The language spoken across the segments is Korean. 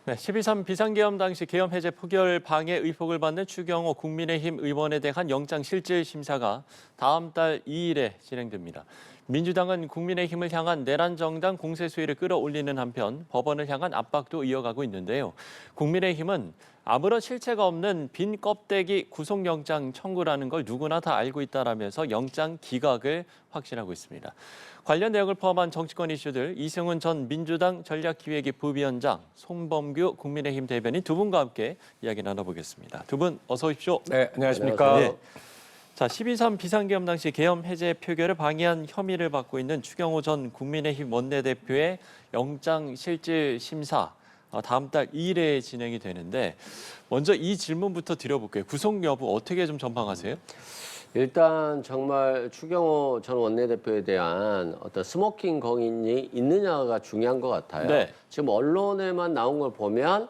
네, 12.3 비상계엄 당시 계엄 해제 표결 방해 의혹을 받는 추경호 국민의힘 의원에 대한 영장실질 심사가 다음 달 2일에 진행됩니다. 민주당은 국민의힘을 향한 내란 정당 공세 수위를 끌어올리는 한편 법원을 향한 압박도 이어가고 있는데요. 국민의힘은 아무런 실체가 없는 빈 껍데기 구속영장 청구라는 걸 누구나 다 알고 있다라면서 영장 기각을 확신하고 있습니다. 관련 내용을 포함한 정치권 이슈들 이승훈 전 민주당 전략기획위 부위원장, 송범규 국민의힘 대변인 두 분과 함께 이야기 나눠보겠습니다. 두 분 어서 오십시오. 네, 안녕하십니까. 네. 자, 12.3 비상계엄 당시 계엄 해제 표결을 방해한 혐의를 받고 있는 추경호 전 국민의힘 원내대표의 영장실질심사 다음 달 2일에 진행이 되는데 먼저 이 질문부터 드려볼게요. 구속 여부 어떻게 좀 전망하세요? 일단 정말 추경호 전 원내대표에 대한 어떤 스모킹 건이 있느냐가 중요한 것 같아요. 네. 지금 언론에만 나온 걸 보면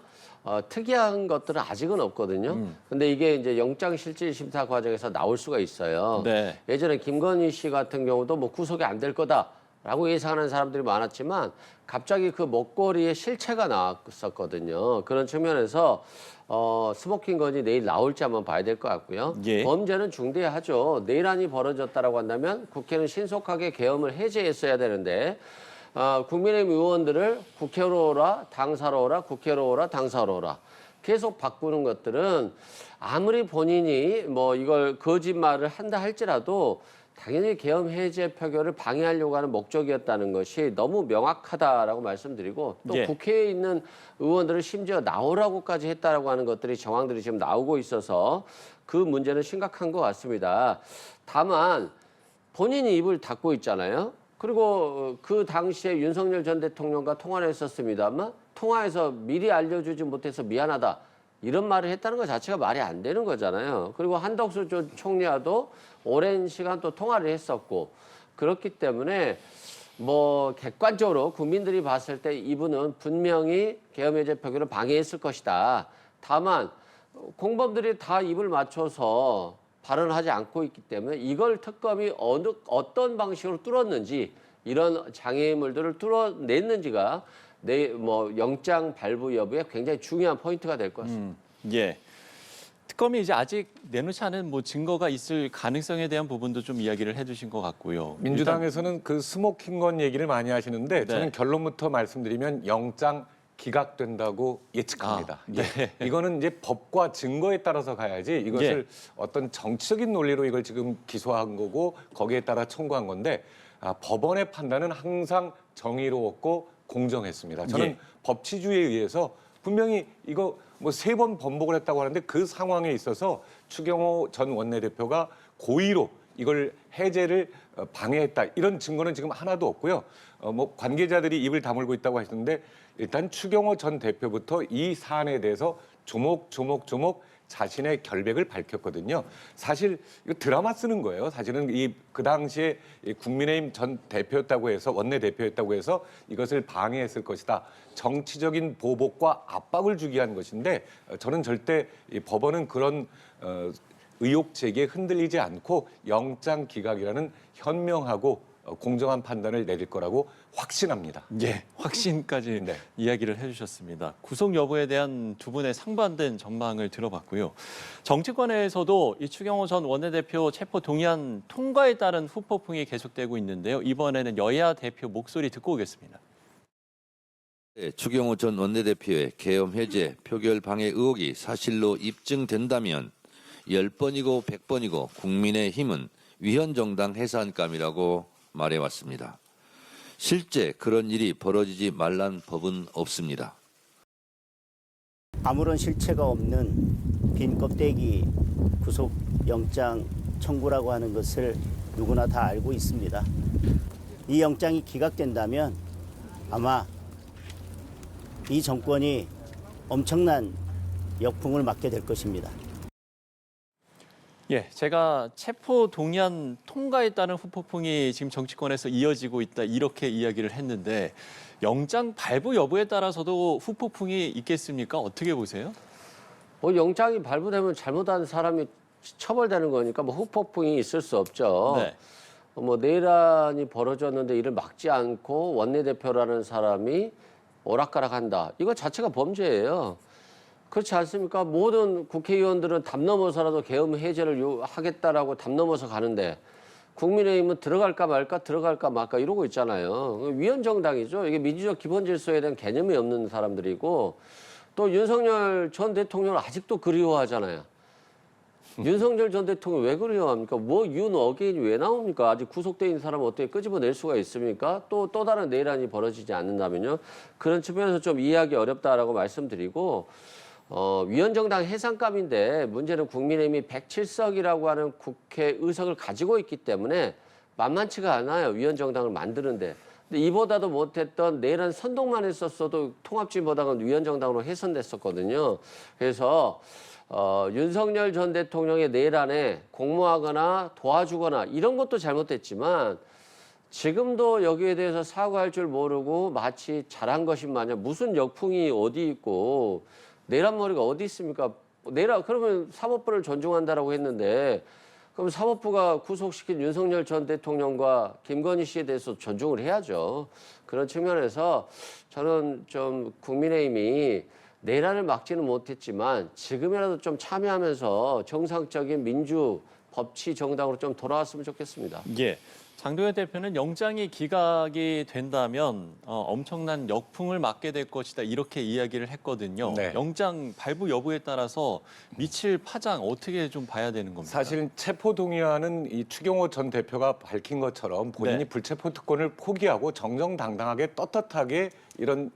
특이한 것들은 아직은 없거든요. 근데 이게 이제 영장실질심사 과정에서 나올 수가 있어요. 네. 예전에 김건희 씨 같은 경우도 뭐 구속이 안 될 거다라고 예상하는 사람들이 많았지만 갑자기 그 먹거리에 실체가 나왔었거든요. 그런 측면에서 스모킹 건이 내일 나올지 한번 봐야 될 것 같고요. 예. 범죄는 중대하죠. 내란이 벌어졌다라고 한다면 국회는 신속하게 계엄을 해제했어야 되는데 국민의힘 의원들을 국회로 오라, 당사로 오라, 국회로 오라, 당사로 오라 계속 바꾸는 것들은 아무리 본인이 뭐 이걸 거짓말을 한다 할지라도 당연히 계엄 해제 표결을 방해하려고 하는 목적이었다는 것이 너무 명확하다라고 말씀드리고 또 예. 국회에 있는 의원들을 심지어 나오라고까지 했다라고 하는 것들이 정황들이 지금 나오고 있어서 그 문제는 심각한 것 같습니다. 다만 본인이 입을 닫고 있잖아요. 그리고 그 당시에 윤석열 전 대통령과 통화를 했었습니다만 통화에서 미리 알려주지 못해서 미안하다. 이런 말을 했다는 것 자체가 말이 안 되는 거잖아요. 그리고 한덕수 전 총리와도 오랜 시간 또 통화를 했었고 그렇기 때문에 뭐 객관적으로 국민들이 봤을 때 이분은 분명히 계엄해제 표결을 방해했을 것이다. 다만 공범들이 다 입을 맞춰서 발언하지 않고 있기 때문에 이걸 특검이 어떤 방식으로 뚫었는지 이런 장애물들을 뚫어냈는지가 영장 발부 여부에 굉장히 중요한 포인트가 될 것 같습니다. 예. 특검이 이제 아직 내놓지 않은 뭐 증거가 있을 가능성에 대한 부분도 좀 이야기를 해주신 것 같고요. 민주당에서는 그 스모킹 건 얘기를 많이 하시는데 네. 저는 결론부터 말씀드리면 영장 기각된다고 예측합니다. 네. 이거는 이제 법과 증거에 따라서 가야지 이것을 어떤 정치적인 논리로 이걸 지금 기소한 거고 거기에 따라 청구한 건데 법원의 판단은 항상 정의로웠고 공정했습니다. 저는 법치주의에 의해서 분명히 이거 뭐 3번 번복을 했다고 하는데 그 상황에 있어서 추경호 전 원내대표가 고의로 이걸 해제를 방해했다 이런 증거는 지금 하나도 없고요. 뭐 관계자들이 입을 다물고 있다고 하시는데 일단 추경호 전 대표부터 이 사안에 대해서 조목조목 자신의 결백을 밝혔거든요. 사실 이거 드라마 쓰는 거예요. 사실은 그 당시에 국민의힘 전 대표였다고 해서 원내 대표였다고 해서 이것을 방해했을 것이다. 정치적인 보복과 압박을 주기 위한 것인데 저는 절대 이 법원은 그런 의혹 제기에 흔들리지 않고 영장 기각이라는 현명하고 공정한 판단을 내릴 거라고 확신합니다. 예, 확신까지 이야기를 해주셨습니다. 구속 여부에 대한 두 분의 상반된 전망을 들어봤고요. 정치권에서도 이 추경호 전 원내대표 체포 동의안 통과에 따른 후폭풍이 계속되고 있는데요. 이번에는 여야 대표 목소리 듣고 오겠습니다. 추경호 전 원내대표의 계엄 해제 표결 방해 의혹이 사실로 입증된다면 10번이고 100번이고 국민의힘은 위헌정당 해산감이라고 말해왔습니다. 실제 그런 일이 벌어지지 말란 법은 없습니다. 아무런 실체가 없는 빈 껍데기 구속영장 청구라고 하는 것을 누구나 다 알고 있습니다. 이 영장이 기각된다면 아마 이 정권이 엄청난 역풍을 맞게 될 것입니다. 예, 제가 체포 동의안 통과에 따른 후폭풍이 지금 정치권에서 이어지고 있다 이렇게 이야기를 했는데 영장 발부 여부에 따라서도 후폭풍이 있겠습니까? 어떻게 보세요? 뭐 영장이 발부되면 잘못한 사람이 처벌되는 거니까 뭐 후폭풍이 있을 수 없죠. 네. 뭐 내란이 벌어졌는데 이를 막지 않고 원내대표라는 사람이 오락가락한다. 이거 자체가 범죄예요. 그렇지 않습니까? 모든 국회의원들은 담 넘어서라도 계엄 해제를 하겠다라고 담 넘어서 가는데 국민의힘은 들어갈까 말까 이러고 있잖아요. 위헌정당이죠. 이게 민주적 기본 질서에 대한 개념이 없는 사람들이고 또 윤석열 전 대통령을 아직도 그리워하잖아요. 윤석열 전 대통령 왜 그리워합니까? 뭐 윤어게인이 왜 나옵니까? 아직 구속돼 있는 사람을 어떻게 끄집어낼 수가 있습니까? 또 다른 내란이 벌어지지 않는다면요. 그런 측면에서 좀 이해하기 어렵다라고 말씀드리고 위헌정당 해산감인데 문제는 국민의힘이 107석이라고 하는 국회 의석을 가지고 있기 때문에 만만치가 않아요. 위헌정당을 만드는데. 근데 이보다도 못했던 내란 선동만 했었어도 통합진보당은 위헌정당으로 해산됐었거든요. 그래서 윤석열 전 대통령의 내란에 공모하거나 도와주거나 이런 것도 잘못됐지만 지금도 여기에 대해서 사과할 줄 모르고 마치 잘한 것인 마냥 무슨 역풍이 어디 있고 내란머리가 어디 있습니까? 그러면 사법부를 존중한다라고 했는데 그럼 사법부가 구속시킨 윤석열 전 대통령과 김건희 씨에 대해서 존중을 해야죠. 그런 측면에서 저는 좀 국민의힘이 내란을 막지는 못했지만 지금이라도 좀 참여하면서 정상적인 민주 법치 정당으로 좀 돌아왔으면 좋겠습니다. 예. 장동현 대표는 영장이 기각이 된다면 엄청난 역풍을 맞게 될 것이다 이렇게 이야기를 했거든요. 네. 영장 발부 여부에 따라서 미칠 파장 어떻게 좀 봐야 되는 겁니까? 사실 체포 동의안은 이 추경호 전 대표가 밝힌 것처럼 본인이 네. 불체포 특권을 포기하고 정정당당하게 떳떳하게 이런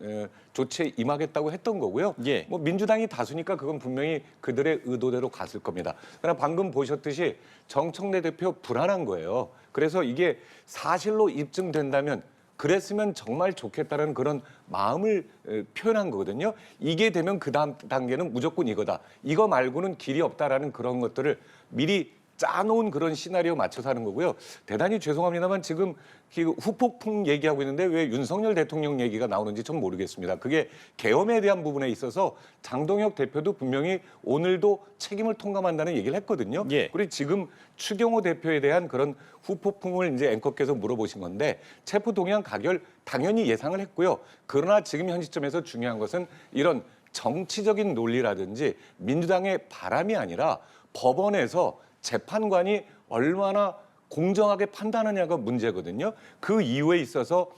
조치에 임하겠다고 했던 거고요. 예. 뭐 민주당이 다수니까 그건 분명히 그들의 의도대로 갔을 겁니다. 그러나 방금 보셨듯이 정청래 대표 불안한 거예요. 그래서 이게 사실로 입증된다면 그랬으면 정말 좋겠다는 그런 마음을 표현한 거거든요. 이게 되면 그 다음 단계는 무조건 이거다. 이거 말고는 길이 없다라는 그런 것들을 미리 짜놓은 그런 시나리오 맞춰서 하는 거고요. 대단히 죄송합니다만 지금 후폭풍 얘기하고 있는데 왜 윤석열 대통령 얘기가 나오는지 좀 모르겠습니다. 그게 계엄에 대한 부분에 있어서 장동혁 대표도 분명히 오늘도 책임을 통감한다는 얘기를 했거든요. 예. 그리고 지금 추경호 대표에 대한 그런 후폭풍을 이제 앵커께서 물어보신 건데 체포 동의안 가결 당연히 예상을 했고요. 그러나 지금 현 시점에서 중요한 것은 이런 정치적인 논리라든지 민주당의 바람이 아니라 법원에서 재판관이 얼마나 공정하게 판단하냐가 문제거든요. 그 이유에 있어서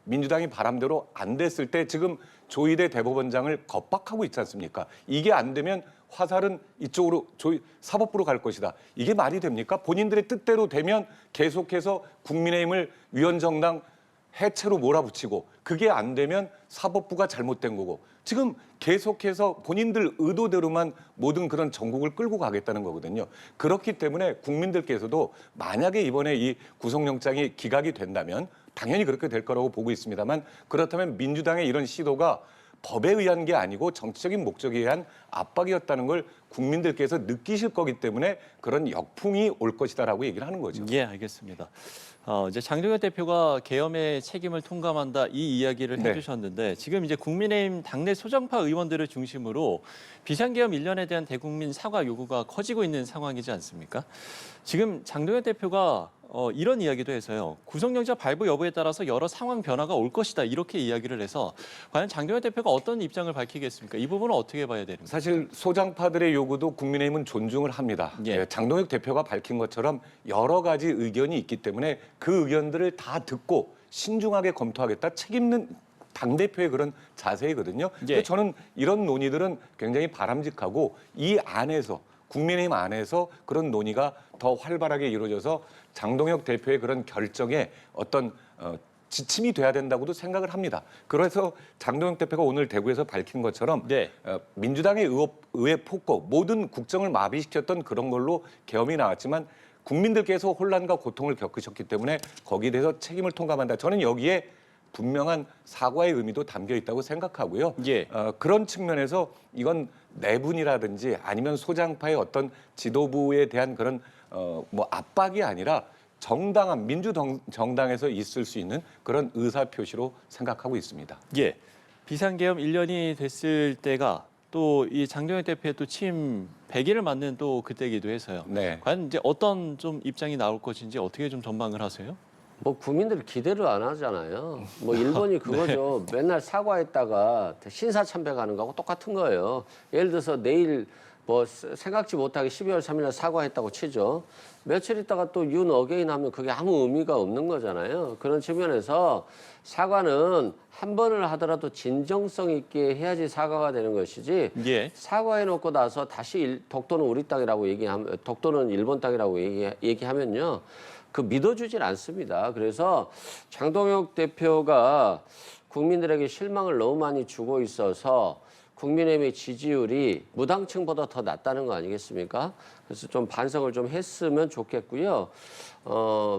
민주당이 바람대로 안 됐을 때 지금 조희대 대법원장을 겁박하고 있지 않습니까? 이게 안 되면 화살은 이쪽으로 사법부로 갈 것이다. 이게 말이 됩니까? 본인들의 뜻대로 되면 계속해서 국민의힘을 위헌정당 해체로 몰아붙이고 그게 안 되면 사법부가 잘못된 거고 지금 계속해서 본인들 의도대로만 모든 그런 전국을 끌고 가겠다는 거거든요. 그렇기 때문에 국민들께서도 만약에 이번에 이 구속영장이 기각이 된다면 당연히 그렇게 될 거라고 보고 있습니다만 그렇다면 민주당의 이런 시도가 법에 의한 게 아니고 정치적인 목적에 의한 압박이었다는 걸 국민들께서 느끼실 거기 때문에 그런 역풍이 올 것이다라고 얘기를 하는 거죠. 예, 알겠습니다. 이제 장동현 대표가 계엄의 책임을 통감한다 이 이야기를 네. 해주셨는데 지금 이제 국민의힘 당내 소정파 의원들을 중심으로 비상계엄 1년에 대한 대국민 사과 요구가 커지고 있는 상황이지 않습니까? 지금 장동현 대표가 이런 이야기도 해서요. 구속영장 발부 여부에 따라서 여러 상황 변화가 올 것이다 이렇게 이야기를 해서 과연 장동현 대표가 어떤 입장을 밝히겠습니까? 이 부분은 어떻게 봐야 되는 겁니까? 사실 소장파들의 요구도 국민의힘은 존중을 합니다. 예. 장동혁 대표가 밝힌 것처럼 여러 가지 의견이 있기 때문에 그 의견들을 다 듣고 신중하게 검토하겠다. 책임있는 당대표의 그런 자세이거든요. 예. 저는 이런 논의들은 굉장히 바람직하고 이 안에서 국민의힘 안에서 그런 논의가 더 활발하게 이루어져서 장동혁 대표의 그런 결정에 어떤 지침이 돼야 된다고도 생각을 합니다. 그래서 장동혁 대표가 오늘 대구에서 밝힌 것처럼 네. 민주당의 의회 폭거 모든 국정을 마비시켰던 그런 걸로 계엄이 나왔지만 국민들께서 혼란과 고통을 겪으셨기 때문에 거기에 대해서 책임을 통감한다. 저는 여기에 분명한 사과의 의미도 담겨 있다고 생각하고요. 예. 그런 측면에서 이건 내분이라든지 아니면 소장파의 어떤 지도부에 대한 그런 뭐 압박이 아니라 정당한 민주정당에서 있을 수 있는 그런 의사표시로 생각하고 있습니다. 예. 비상계엄 1년이 됐을 때가 또 이 장동현 대표의 또 취임 100일을 맞는 또 그때기도 해서요. 네. 과연 이제 어떤 좀 입장이 나올 것인지 어떻게 좀 전망을 하세요? 뭐 국민들이 기대를 안 하잖아요. 뭐 일본이 그거죠. 맨날 사과했다가 신사참배하는 거하고 똑같은 거예요. 예를 들어서 내일 뭐 생각지 못하게 12월 3일 날 사과했다고 치죠. 며칠 있다가 또 윤 어게인 하면 그게 아무 의미가 없는 거잖아요. 그런 측면에서 사과는 한 번을 하더라도 진정성 있게 해야지 사과가 되는 것이지 예. 사과해놓고 나서 다시 독도는 우리 땅이라고 얘기하면 독도는 일본 땅이라고 얘기하면요. 그 믿어주질 않습니다. 그래서 장동혁 대표가 국민들에게 실망을 너무 많이 주고 있어서 국민의힘의 지지율이 무당층보다 더 낮다는 거 아니겠습니까? 그래서 좀 반성을 좀 했으면 좋겠고요.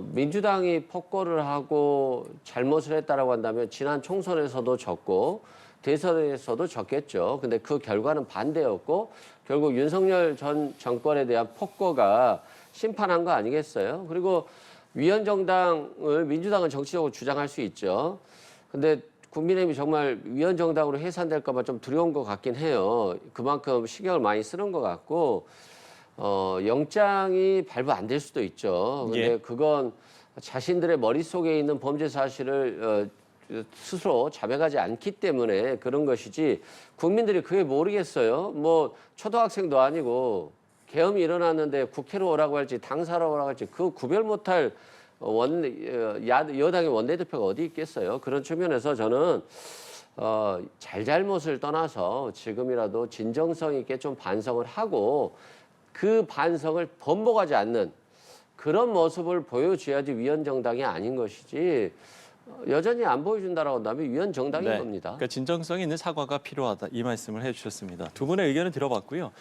민주당이 폭거를 하고 잘못을 했다라고 한다면 지난 총선에서도 졌고 대선에서도 졌겠죠. 근데 그 결과는 반대였고 결국 윤석열 전 정권에 대한 폭거가 심판한 거 아니겠어요? 그리고 위헌정당을 민주당은 정치적으로 주장할 수 있죠. 근데 국민의힘이 정말 위헌정당으로 해산될까 봐 좀 두려운 것 같긴 해요. 그만큼 신경을 많이 쓰는 것 같고 영장이 발부 안 될 수도 있죠. 근데 예. 그건 자신들의 머릿속에 있는 범죄 사실을 스스로 자백하지 않기 때문에 그런 것이지 국민들이 그게 모르겠어요. 뭐 초등학생도 아니고 계엄이 일어났는데 국회로 오라고 할지 당사로 오라고 할지 그 구별 못할 여당의 원내대표가 어디 있겠어요. 그런 측면에서 저는 잘잘못을 떠나서 지금이라도 진정성 있게 좀 반성을 하고 그 반성을 번복하지 않는 그런 모습을 보여줘야지 위헌정당이 아닌 것이지 여전히 안 보여준다라고 한다면 위헌정당인 네. 겁니다. 그러니까 진정성 있는 사과가 필요하다 이 말씀을 해주셨습니다. 두 분의 의견을 들어봤고요.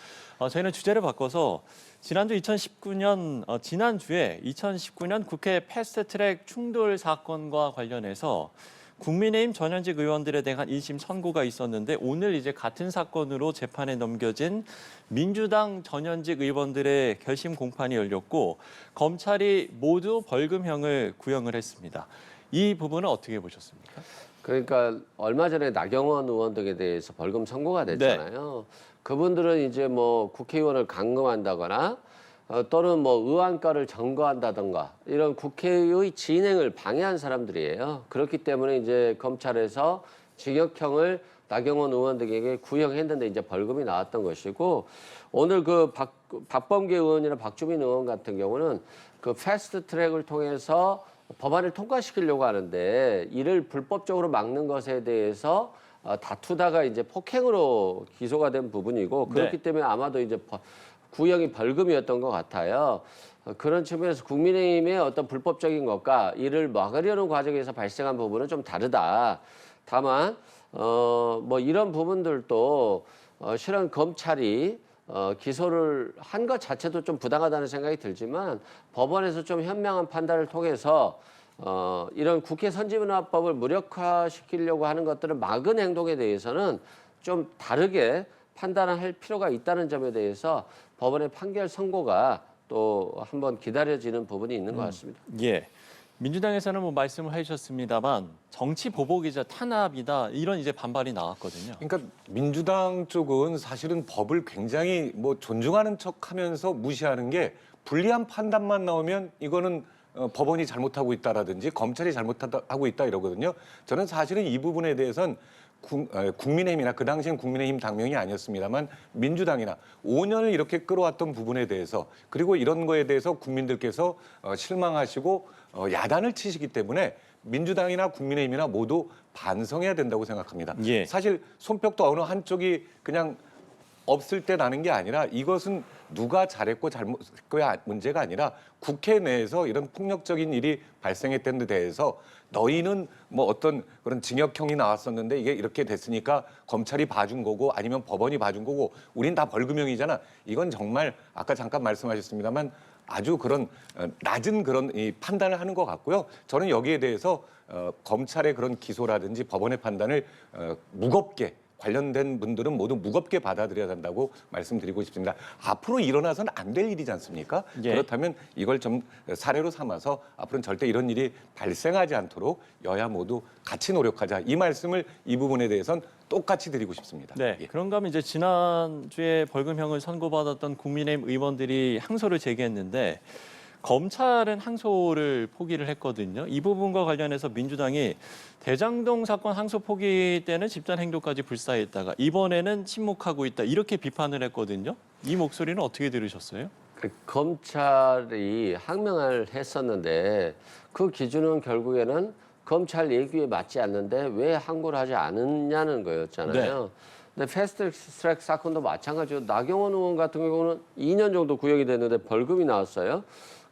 저희는 주제를 바꿔서 지난주에 2019년 국회 패스트트랙 충돌 사건과 관련해서 국민의힘 전현직 의원들에 대한 1심 선고가 있었는데 오늘 이제 같은 사건으로 재판에 넘겨진 민주당 전현직 의원들의 결심 공판이 열렸고 검찰이 모두 벌금형을 구형을 했습니다. 이 부분은 어떻게 보셨습니까? 그러니까 얼마 전에 나경원 의원 등에 대해서 벌금 선고가 됐잖아요. 그분들은 이제 뭐 국회의원을 감금한다거나 또는 뭐 의안가를 점거한다던가 이런 국회의 진행을 방해한 사람들이에요. 그렇기 때문에 이제 검찰에서 징역형을 나경원 의원 등에게 구형했는데 이제 벌금이 나왔던 것이고 오늘 그 박범계 의원이나 박주민 의원 같은 경우는 그 패스트 트랙을 통해서 법안을 통과시키려고 하는데 이를 불법적으로 막는 것에 대해서 다투다가 이제 폭행으로 기소가 된 부분이고 그렇기 네. 때문에 아마도 이제 구형이 벌금이었던 것 같아요. 그런 측면에서 국민의힘의 어떤 불법적인 것과 이를 막으려는 과정에서 발생한 부분은 좀 다르다. 다만 뭐 이런 부분들도 실은 검찰이 기소를 한 것 자체도 좀 부당하다는 생각이 들지만 법원에서 좀 현명한 판단을 통해서 이런 국회 선진화법을 무력화시키려고 하는 것들을 막은 행동에 대해서는 좀 다르게 판단을 할 필요가 있다는 점에 대해서 법원의 판결 선고가 또 한번 기다려지는 부분이 있는 것 같습니다. 예. 민주당에서는 뭐 말씀을 해주셨습니다만 정치 보복이자 탄압이다 이런 이제 반발이 나왔거든요. 그러니까 민주당 쪽은 사실은 법을 굉장히 뭐 존중하는 척하면서 무시하는 게 불리한 판단만 나오면 이거는 법원이 잘못하고 있다라든지 검찰이 잘못하고 있다 이러거든요. 저는 사실은 이 부분에 대해서는 국민의힘이나 그 당시엔 국민의힘 당명이 아니었습니다만 민주당이나 5년을 이렇게 끌어왔던 부분에 대해서 그리고 이런 거에 대해서 국민들께서 실망하시고 야단을 치시기 때문에 민주당이나 국민의힘이나 모두 반성해야 된다고 생각합니다. 예. 사실 손뼉도 어느 한쪽이 그냥 없을 때 나는 게 아니라 이것은 누가 잘했고 잘못했고의 문제가 아니라 국회 내에서 이런 폭력적인 일이 발생했던 데 대해서 너희는 뭐 어떤 그런 징역형이 나왔었는데 이게 이렇게 됐으니까 검찰이 봐준 거고 아니면 법원이 봐준 거고 우린 다 벌금형이잖아. 이건 정말 아까 잠깐 말씀하셨습니다만 아주 그런 낮은 그런 이 판단을 하는 것 같고요. 저는 여기에 대해서 검찰의 그런 기소라든지 법원의 판단을 무겁게 관련된 분들은 모두 무겁게 받아들여야 된다고 말씀드리고 싶습니다. 앞으로 일어나서는 안 될 일이지 않습니까? 예. 그렇다면 이걸 좀 사례로 삼아서 앞으로는 절대 이런 일이 발생하지 않도록 여야 모두 같이 노력하자. 이 말씀을 이 부분에 대해서는 똑같이 드리고 싶습니다. 네. 예. 그런가 하면 이제 지난주에 벌금형을 선고받았던 국민의힘 의원들이 항소를 제기했는데 검찰은 항소를 포기를 했거든요. 이 부분과 관련해서 민주당이 대장동 사건 항소 포기 때는 집단 행동까지 불사했다가 이번에는 침묵하고 있다 이렇게 비판을 했거든요. 이 목소리는 어떻게 들으셨어요? 검찰이 항명을 했었는데 그 기준은 결국에는 검찰 예규에 맞지 않는데 왜 항고를 하지 않았냐는 거였잖아요. 근데 패스트트랙 사건도 마찬가지로 나경원 의원 같은 경우는 2년 정도 구형이 됐는데 벌금이 나왔어요.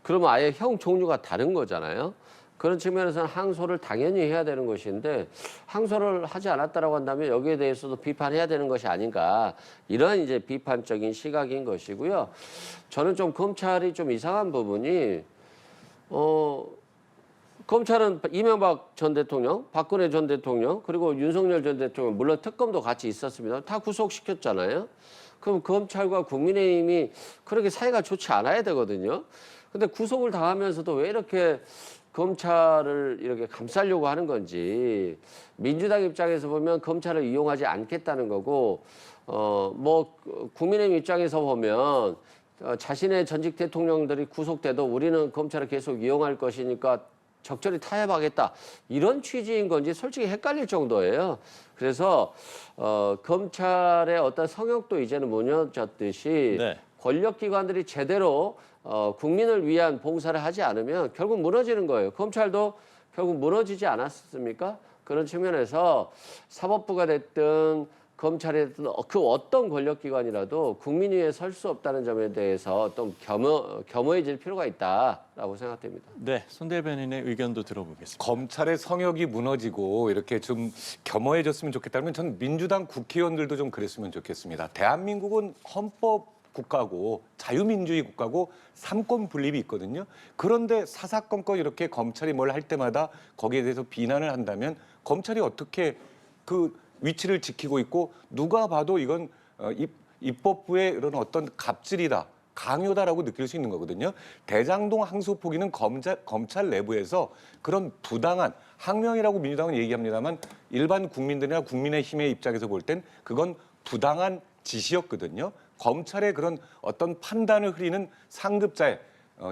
그러면 아예 형 종류가 다른 거잖아요. 그런 측면에서는 항소를 당연히 해야 되는 것인데 항소를 하지 않았다라고 한다면 여기에 대해서도 비판해야 되는 것이 아닌가 이런 이제 비판적인 시각인 것이고요. 저는 좀 검찰이 좀 이상한 부분이 검찰은 이명박 전 대통령, 박근혜 전 대통령 그리고 윤석열 전 대통령 물론 특검도 같이 있었습니다. 다 구속시켰잖아요. 그럼 검찰과 국민의힘이 그렇게 사이가 좋지 않아야 되거든요. 근데 구속을 당하면서도 왜 이렇게 검찰을 이렇게 감싸려고 하는 건지 민주당 입장에서 보면 검찰을 이용하지 않겠다는 거고 뭐 국민의힘 입장에서 보면 자신의 전직 대통령들이 구속돼도 우리는 검찰을 계속 이용할 것이니까 적절히 타협하겠다 이런 취지인 건지 솔직히 헷갈릴 정도예요. 그래서 검찰의 어떤 성역도 이제는 무너졌듯이 네. 권력기관들이 제대로 국민을 위한 봉사를 하지 않으면 결국 무너지는 거예요. 검찰도 결국 무너지지 않았습니까? 그런 측면에서 사법부가 됐든 검찰이 됐든 그 어떤 권력기관이라도 국민 위에 설 수 없다는 점에 대해서 좀 겸허해질 필요가 있다라고 생각됩니다. 네, 손 대변인의 의견도 들어보겠습니다. 검찰의 성역이 무너지고 이렇게 좀 겸허해졌으면 좋겠다면 전 민주당 국회의원들도 좀 그랬으면 좋겠습니다. 대한민국은 헌법 국가고 자유민주주의 국가고 삼권 분립이 있거든요. 그런데 사사건건 이렇게 검찰이 뭘 할 때마다 거기에 대해서 비난을 한다면 검찰이 어떻게 그 위치를 지키고 있고 누가 봐도 이건 입법부의 이런 어떤 갑질이다. 강요다라고 느낄 수 있는 거거든요. 대장동 항소 포기는 검찰 내부에서 그런 부당한 항명이라고 민주당은 얘기합니다만 일반 국민들이나 국민의힘의 입장에서 볼 땐 그건 부당한 지시였거든요. 검찰의 그런 어떤 판단을 흐리는 상급자의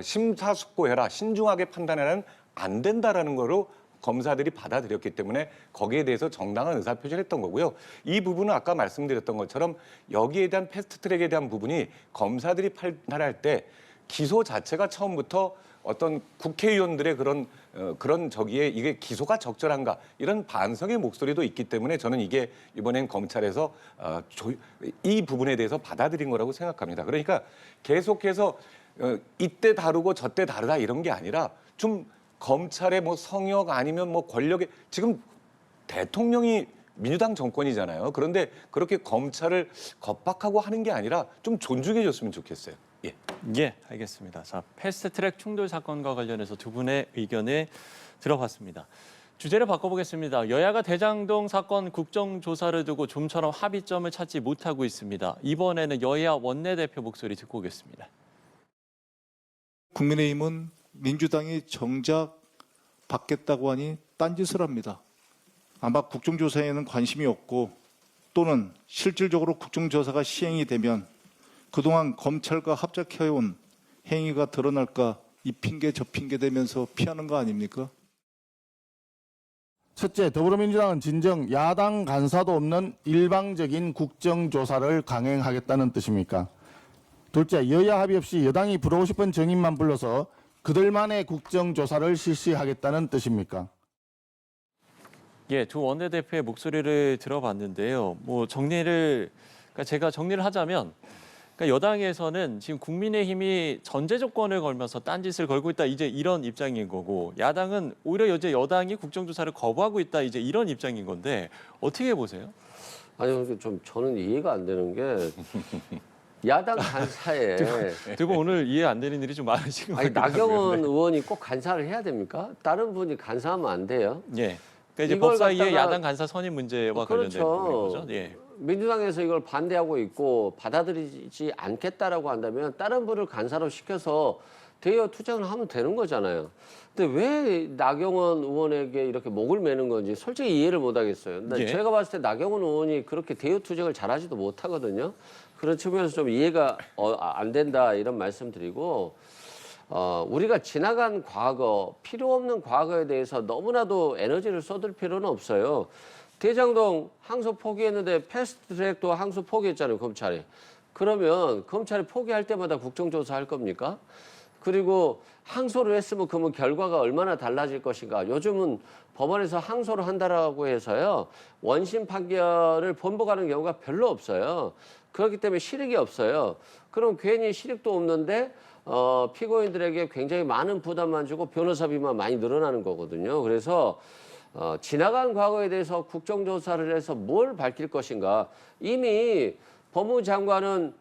심사숙고해라, 신중하게 판단해라는 안 된다라는 거로 검사들이 받아들였기 때문에 거기에 대해서 정당한 의사표시를 했던 거고요. 이 부분은 아까 말씀드렸던 것처럼 여기에 대한 패스트트랙에 대한 부분이 검사들이 판단할 때 기소 자체가 처음부터 어떤 국회의원들의 그런 저기에 이게 기소가 적절한가 이런 반성의 목소리도 있기 때문에 저는 이게 이번엔 검찰에서 이 부분에 대해서 받아들인 거라고 생각합니다. 그러니까 계속해서 이때 다르고 저때 다르다 이런 게 아니라 좀 검찰의 뭐 성역 아니면 뭐 권력의 지금 대통령이 민주당 정권이잖아요. 그런데 그렇게 검찰을 겁박하고 하는 게 아니라 좀 존중해 줬으면 좋겠어요. 예. 예, 알겠습니다. 자, 패스트트랙 충돌 사건과 관련해서 두 분의 의견을 들어봤습니다. 주제를 바꿔보겠습니다. 여야가 대장동 사건 국정조사를 두고 좀처럼 합의점을 찾지 못하고 있습니다. 이번에는 여야 원내대표 목소리 듣고 오겠습니다. 국민의힘은 민주당이 정작 받겠다고 하니 딴짓을 합니다. 아마 국정조사에는 관심이 없고 또는 실질적으로 국정조사가 시행이 되면 그동안 검찰과 합작해온 행위가 드러날까 이 핑계 저 핑계 대면서 피하는 거 아닙니까? 첫째, 더불어민주당은 진정 야당 간사도 없는 일방적인 국정조사를 강행하겠다는 뜻입니까? 둘째, 여야 합의 없이 여당이 부르고 싶은 정인만 불러서 그들만의 국정조사를 실시하겠다는 뜻입니까? 예, 두 원내대표의 목소리를 들어봤는데요. 뭐 그러니까 제가 정리를 하자면, 그러니까 여당에서는 지금 국민의힘이 전제 조건을 걸면서 딴짓을 걸고 있다 이제 이런 입장인 거고, 야당은 오히려 이제 여당이 국정조사를 거부하고 있다 이제 이런 입장인 건데 어떻게 보세요? 아니 저는 이해가 안 되는 게 야당 간사에 두 분 오늘 이해 안 되는 일이 좀 많으신 것 아니 같아요. 나경원 의원이 꼭 간사를 해야 됩니까? 다른 분이 간사하면 안 돼요? 예. 그러니까 이제 이걸 법사위의 갖다가- 야당 간사 선임 문제와 관련된 그렇죠. 부분인 거죠. 예. 민주당에서 이걸 반대하고 있고 받아들이지 않겠다라고 한다면 다른 분을 간사로 시켜서 대여 투쟁을 하면 되는 거잖아요. 근데 왜 나경원 의원에게 이렇게 목을 매는 건지 솔직히 이해를 못 하겠어요. 근데 예. 제가 봤을 때 나경원 의원이 그렇게 대여 투쟁을 잘하지도 못하거든요. 그런 측면에서 좀 이해가 안 된다 이런 말씀드리고 우리가 지나간 과거, 필요 없는 과거에 대해서 너무나도 에너지를 쏟을 필요는 없어요. 대장동 항소 포기했는데 패스트트랙도 항소 포기했잖아요, 검찰이. 그러면 검찰이 포기할 때마다 국정조사 할 겁니까? 그리고 항소를 했으면 그러면 결과가 얼마나 달라질 것인가. 요즘은 법원에서 항소를 한다라고 해서요, 원심 판결을 번복하는 경우가 별로 없어요. 그렇기 때문에 실익이 없어요. 그럼 괜히 실익도 없는데 피고인들에게 굉장히 많은 부담만 주고 변호사비만 많이 늘어나는 거거든요. 그래서 지나간 과거에 대해서 국정조사를 해서 뭘 밝힐 것인가. 이미 법무장관은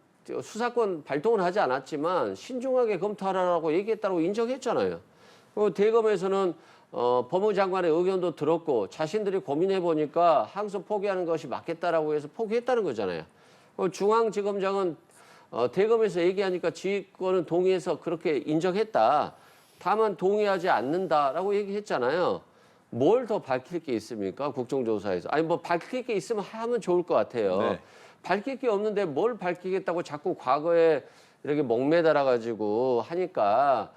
수사권 발동을 하지 않았지만 신중하게 검토하라고 얘기했다고 인정했잖아요. 대검에서는 법무장관의 의견도 들었고 자신들이 고민해 보니까 항소 포기하는 것이 맞겠다라고 해서 포기했다는 거잖아요. 중앙지검장은 대검에서 얘기하니까 지휘권은 동의해서 그렇게 인정했다. 다만 동의하지 않는다라고 얘기했잖아요. 뭘 더 밝힐 게 있습니까? 국정조사에서. 아니 뭐 밝힐 게 있으면 하면 좋을 것 같아요. 네. 밝힐 게 없는데 뭘 밝히겠다고 자꾸 과거에 이렇게 목매달아 가지고 하니까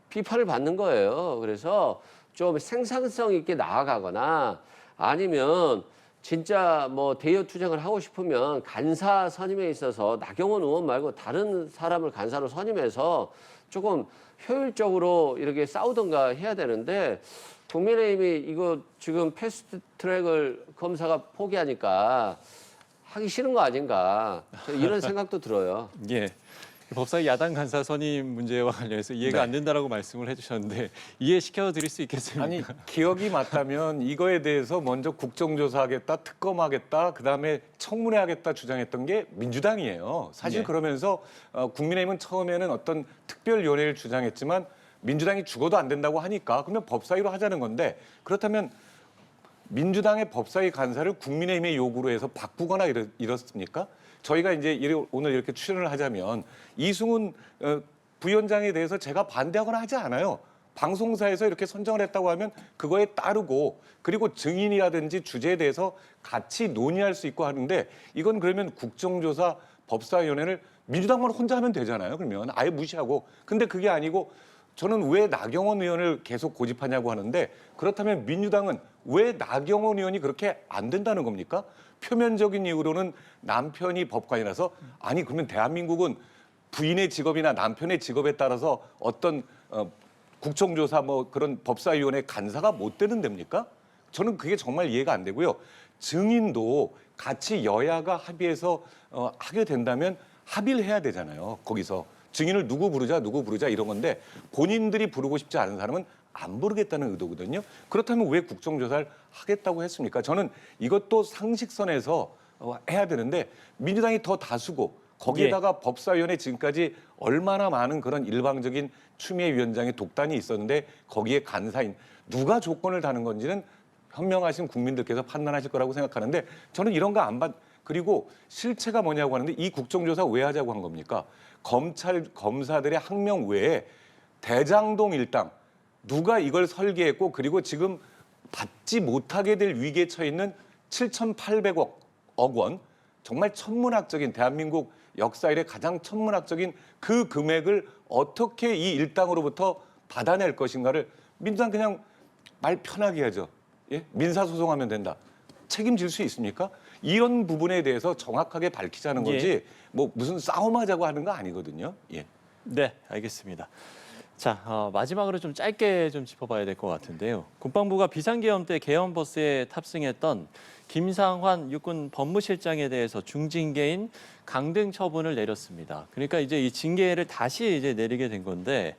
비판을 받는 거예요. 그래서 좀 생산성 있게 나아가거나 아니면 진짜 뭐 대여 투쟁을 하고 싶으면 간사 선임에 있어서 나경원 의원 말고 다른 사람을 간사로 선임해서 조금 효율적으로 이렇게 싸우던가 해야 되는데 국민의힘이 이거 지금 패스트트랙을 검사가 포기하니까 하기 싫은 거 아닌가 이런 생각도 들어요. 예. 법사위 야당 간사 선임 문제와 관련해서 이해가 네. 안 된다라고 말씀을 해주셨는데 이해시켜 드릴 수 있겠습니까? 아니 기억이 맞다면 이거에 대해서 먼저 국정조사하겠다, 특검하겠다, 그다음에 청문회하겠다 주장했던 게 민주당이에요. 사실 네. 그러면서 국민의힘은 처음에는 어떤 특별위원회를 주장했지만 민주당이 죽어도 안 된다고 하니까 그러면 법사위로 하자는 건데 그렇다면 민주당의 법사위 간사를 국민의힘의 요구로 해서 바꾸거나 이렇습니까? 저희가 이제 오늘 이렇게 출연을 하자면 이승훈 부위원장에 대해서 제가 반대하거나 하지 않아요. 방송사에서 이렇게 선정을 했다고 하면 그거에 따르고 그리고 증인이라든지 주제에 대해서 같이 논의할 수 있고 하는데 이건 그러면 국정조사 법사위원회를 민주당만 혼자 하면 되잖아요. 그러면 아예 무시하고. 근데 그게 아니고 저는 왜 나경원 의원을 계속 고집하냐고 하는데 그렇다면 민주당은 왜 나경원 의원이 그렇게 안 된다는 겁니까? 표면적인 이유로는 남편이 법관이라서 아니 그러면 대한민국은 부인의 직업이나 남편의 직업에 따라서 어떤 국정조사 뭐 그런 법사위원회 간사가 못 되는 됩니까? 저는 그게 정말 이해가 안 되고요. 증인도 같이 여야가 합의해서 하게 된다면 합의를 해야 되잖아요. 거기서 증인을 누구 부르자 이런 건데 본인들이 부르고 싶지 않은 사람은 안 부르겠다는 의도거든요. 그렇다면 왜 국정조사를 하겠다고 했습니까? 저는 이것도 상식선에서 해야 되는데 민주당이 더 다수고 거기에다가 법사위원회 지금까지 얼마나 많은 그런 일방적인 추미애 위원장의 독단이 있었는데 거기에 간사인 누가 조건을 다는 건지는 현명하신 국민들께서 판단하실 거라고 생각하는데 저는 이런 거 안 받. 그리고 실체가 뭐냐고 하는데 이 국정조사 왜 하자고 한 겁니까? 검찰 검사들의 항명 외에 대장동 일당 누가 이걸 설계했고 그리고 지금 받지 못하게 될 위기에 처해 있는 7,800억 원 정말 천문학적인 대한민국 역사 이래 가장 천문학적인 그 금액을 어떻게 이 일당으로부터 받아낼 것인가를 민주당 그냥 말 편하게 하죠. 예? 민사소송하면 된다. 책임질 수 있습니까? 이런 부분에 대해서 정확하게 밝히자는 거지 예. 뭐 무슨 싸움하자고 하는 거 아니거든요. 예. 네, 알겠습니다. 자, 마지막으로 좀 짧게 좀 짚어봐야 될 것 같은데요. 국방부가 비상계엄 때 계엄버스에 탑승했던 김상환 육군 법무실장에 대해서 중징계인 강등 처분을 내렸습니다. 그러니까 이제 이 징계를 다시 이제 내리게 된 건데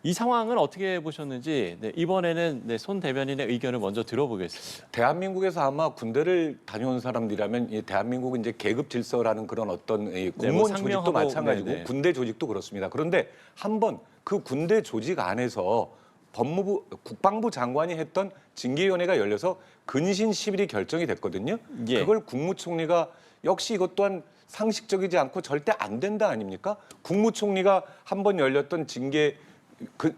이 상황은 어떻게 보셨는지 이번에는 손 대변인의 의견을 먼저 들어보겠습니다. 대한민국에서 아마 군대를 다녀온 사람들이라면 이 대한민국은 이제 계급 질서라는 그런 어떤 이 뭐 공무원 조직도 상명하고, 마찬가지고 네네. 군대 조직도 그렇습니다. 그런데 한번 그 군대 조직 안에서 법무부 국방부 장관이 했던 징계위원회가 열려서 근신 10일이 결정이 됐거든요. 예. 그걸 국무총리가 역시 이것 또한 상식적이지 않고 절대 안 된다 아닙니까? 국무총리가 한번 열렸던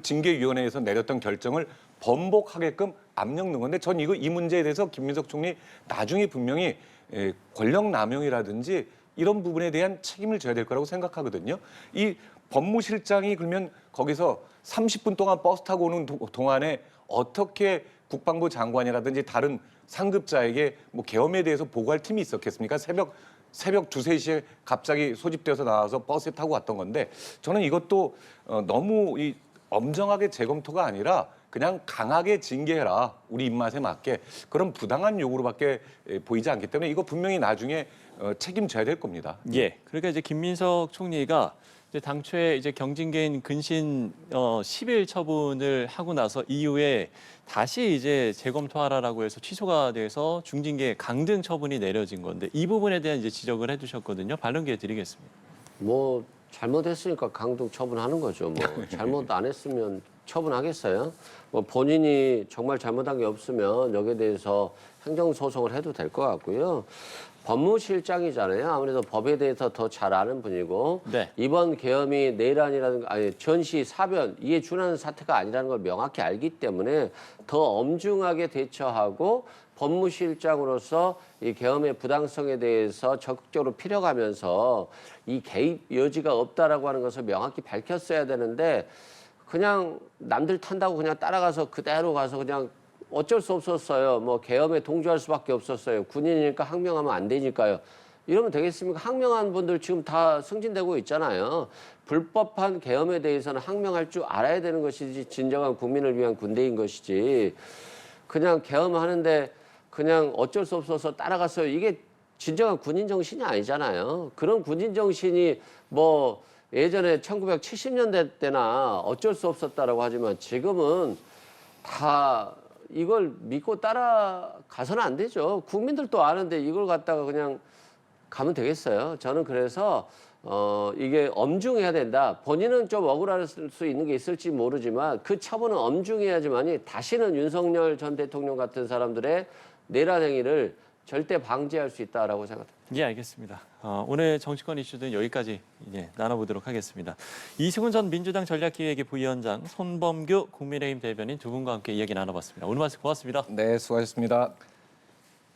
징계위원회에서 내렸던 결정을 번복하게끔 압력 넣은 건데 전 이 문제에 대해서 김민석 총리 나중에 분명히 권력 남용이라든지 이런 부분에 대한 책임을 져야 될 거라고 생각하거든요. 이 법무실장이 그러면 거기서 30분 동안 버스 타고 오는 동안에 어떻게 국방부 장관이라든지 다른 상급자에게 뭐 계엄에 대해서 보고할 팀이 있었겠습니까? 새벽 2, 3시에 갑자기 소집되어서 나와서 버스에 타고 왔던 건데 저는 이것도 너무 이 엄정하게 재검토가 아니라 그냥 강하게 징계해라. 우리 입맛에 맞게. 그런 부당한 요구로밖에 보이지 않기 때문에 이거 분명히 나중에 책임져야 될 겁니다. 예. 그러니까 이제 김민석 총리가 이제 당초에 이제 경징계인 근신 10일 처분을 하고 나서 이후에 다시 이제 재검토하라라고 해서 취소가 돼서 중징계 강등 처분이 내려진 건데 이 부분에 대한 이제 지적을 해주셨거든요. 반론 기회 드리겠습니다. 뭐 잘못했으니까 강등 처분하는 거죠. 뭐 잘못 안 했으면 처분하겠어요? 뭐 본인이 정말 잘못한 게 없으면 여기에 대해서 행정소송을 해도 될 것 같고요. 법무실장이잖아요. 아무래도 법에 대해서 더 잘 아는 분이고 네. 이번 계엄이 내란이라든가 아니 전시 사변 이에 준하는 사태가 아니라는 걸 명확히 알기 때문에 더 엄중하게 대처하고 법무실장으로서 이 계엄의 부당성에 대해서 적극적으로 필요가면서 이 개입 여지가 없다라고 하는 것을 명확히 밝혔어야 되는데 그냥 남들 탄다고 그냥 따라가서 그대로 가서 그냥 어쩔 수 없었어요. 뭐 계엄에 동조할 수밖에 없었어요. 군인이니까 항명하면 안 되니까요. 이러면 되겠습니까? 항명한 분들 지금 다 승진되고 있잖아요. 불법한 계엄에 대해서는 항명할 줄 알아야 되는 것이지 진정한 국민을 위한 군대인 것이지 그냥 계엄하는데 그냥 어쩔 수 없어서 따라갔어요. 이게 진정한 군인 정신이 아니잖아요. 그런 군인 정신이 뭐 예전에 1970년대 때나 어쩔 수 없었다라고 하지만 지금은 다 이걸 믿고 따라가서는 안 되죠. 국민들도 아는데 이걸 갖다가 그냥 가면 되겠어요. 저는 그래서 이게 엄중해야 된다. 본인은 좀 억울할 수 있는 게 있을지 모르지만 그 처분은 엄중해야지만이 다시는 윤석열 전 대통령 같은 사람들의 내란 행위를 절대 방지할 수 있다라고 생각합니다. 예, 알겠습니다. 오늘 정치권 이슈는 여기까지 나눠보도록 하겠습니다. 이승훈 전 민주당 전략기획위 부위원장, 손범규 국민의힘 대변인 두 분과 함께 이야기 나눠봤습니다. 오늘 말씀 고맙습니다. 네, 수고하셨습니다.